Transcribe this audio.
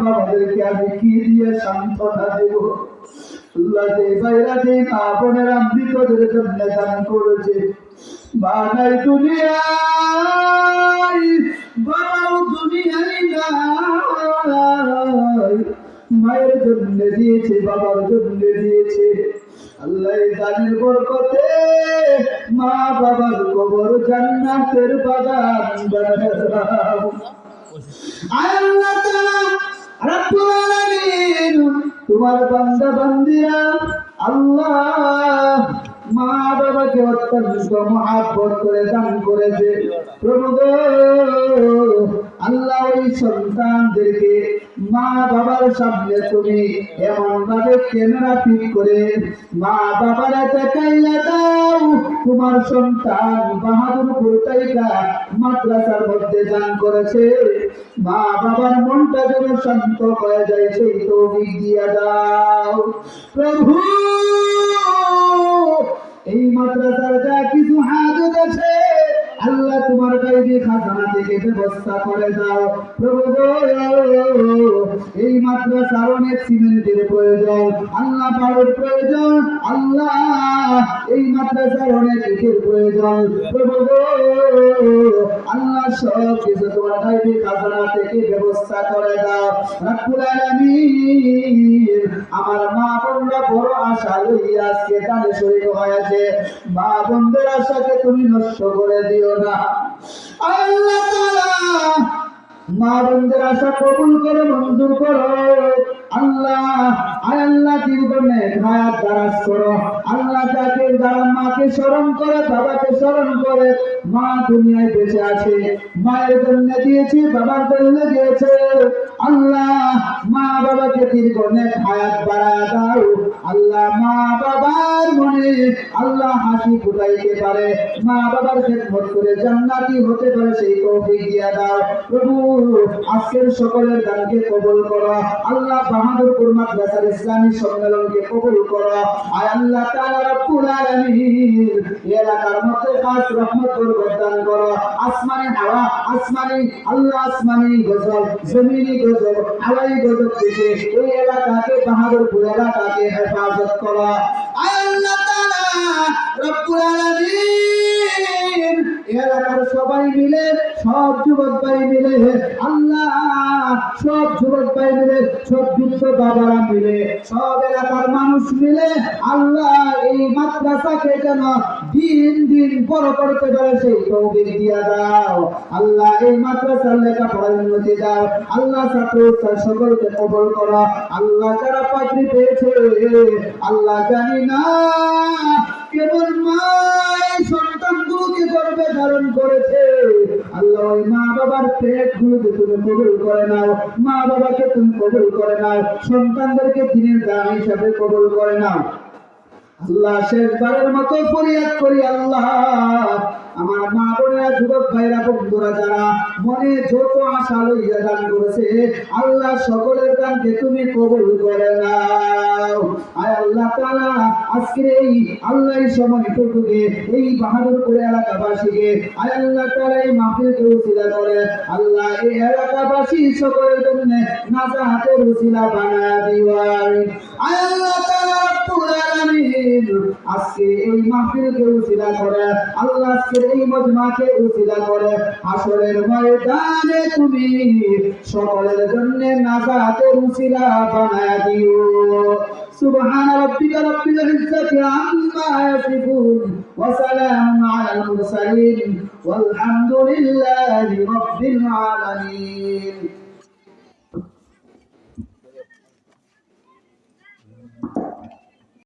আমাদেরকে আমি কি দিয়ে সান্ত্বনা দেব? আল্লাহ যে ভাইরা যে মা বোনেরা মৃতদের জন্য দান করেছে, মা নাই দুনিয়ায়, বাবাও দুনিয়ায় নাই, মায়ের জন্য দিয়েছে, বাবার জন্য দিয়েছে। আল্লাহ দানের বরকতে মা বাবার কবর জান্নাতের বাগান বানায় দাও। আল্লাহ তাআলা রব্বুল আলামিন তোমার বান্দা বান্দিরা আল্লাহ মা বাবাকে অত্যন্ত মহব্বত করে দান করেছে। প্রভু গো, আল্লাহ ওই সন্তানদেরকে মা বাবার সামনে তুমি এমন ভাবে ক্যামেরা ফিট করে মা বাবারা দেখাইয়া দাও তোমার সন্তান বাহাদুরপুর তাইকা মাদ্রাসার মধ্যে দান করেছে। মা বাবার মনটা যেন শান্ত হয়ে যায় সেই তৌফিক দিয়া দাও প্রভু। এই মাদ্রাসার যা কিছু হাজত আছে আল্লাহ তোমার গাইবি খাজানা থেকে ব্যবস্থা করে দাও প্রভু গো। এই মাদ্রাসার অনেক সিমেন্টের প্রয়োজন, আল্লাহ বাড়ির প্রয়োজন, আল্লাহ এই মাদ্রাসার অনেক ইটের প্রয়োজন প্রভু গো। আল্লাহ সব কিছু তোমার গাইবি খাজানা থেকে ব্যবস্থা করে দাও রব্বুল আলামিন। আমার মা বোনরা বড় আশা লইয়া আজকে দানে শরীক হয়েছে, মা বোনদের আশাকে তুমি নষ্ট করে দিও না আল্লাহ তাআলা। মা বোনদের আশা কবুল করে মঞ্জুর করো আল্লাহ। আল্লাহ জীবনে হায়াত দারাজ করো আল্লাহ। যাকে যারা মাকে স্মরণ করে, বাবাকে স্মরণ করে, মা দুনিয়ায় বেঁচে আছে, মায়ের জন্য দিয়েছে, বাবার জন্য দিয়েছে আল্লাহ। মা বাবাকে দীর্ঘনে হায়াত বাড়ায় দাও আল্লাহ। মা বাবার মনে আল্লাহ হাসি ফুটাইতে পারে, মা বাবার খেদমত করে জান্নাতি হতে পারে সেই তৌফিক দিয়া দাও প্রভু। আজকের সকলের দানকে কবুল করো আল্লাহ। বাহাদুরপুর মাদ্রাসার ইসলামী সম্মেলনকে কবুল করো আয় আল্লাহ তাআলা রব্বুল আলামিন। এলাকার মধ্যে খাস রহমত বরকত দান করো। আসমানি হাওয়া, আসমানি আল্লাহ, আসমানি গজব, জমিনি গজব, হাওয়াই গজব থেকে এই এলাকাকে, বাহাদুরপুর এলাকাকে হেফাজত করো আয় আল্লাহ তাআলা রব্বুল আলামিন। এলাকার সবাই মিলে, সব যুবক ভাই মিলে আল্লাহ, সব যুবক ভাই মিলে, সব যুদ্ধ বাবারা মিলে, সব এলাকার মানুষ মিলে আল্লাহ এই মাদ্রাসাকে যেন দিন দিন বড় করতে পারে সেই তৌফিক দিয়া দাও আল্লাহ। এই মাদ্রাসার লেখাপড়ার উন্নতি দাও আল্লাহ। ছাত্র সকলকে কবুল করো আল্লাহ। যারা পাত্রী পেয়েছে আল্লাহ জানি না কেবল মা সন্তানগুলোকে গর্ভে ধারণ করেছে আল্লাহ। ওই মা বাবার পেট গুলোকে তুমি কবুল করে নাও, মা বাবাকে তুমি কবুল করে নাও, সন্তানদেরকে দিনের দান হিসাবে কবুল করে নাও আল্লাহ। শেষবারের মতো ফরিয়াদ করি আল্লাহ, আমার মা বোনেরা, যুবক ভাইরা, বন্ধুরা যারা মনে যত আশা লইয়া দান করেছে আল্লাহ সকলের দানকে তুমি কবুল করে নাও আয় আল্লাহ তাআলা। আজকে এই আল্লাহ সময়টুকুকে এই বাহাদুরপুর এলাকাবাসীকে আয় আল্লাহ তাআলা এই মাহফিলকে উসিলা করে আল্লাহ এই এলাকাবাসী সকলের জন্য নাজাতের উসিলা বানায় দিও আয় আল্লাহ তাআলা রব্বুল আলামিন। আজকে এই মাহফিলকে উসিলা করে আল্লাহ, আজকে এই মজমাকে উসিলা করে হাসরের ময়দানে তুমি সকলের জন্য নাজাতের উসিলা বানায় দিও। সুবহান রাব্বিকা রাব্বিল ইজ্জাতি আম্মা ইয়াসিফুন ওয়া সালামুন আলাল মুরসালিন ওয়ালহামদুলিল্লাহি রাব্বিল আলামিন।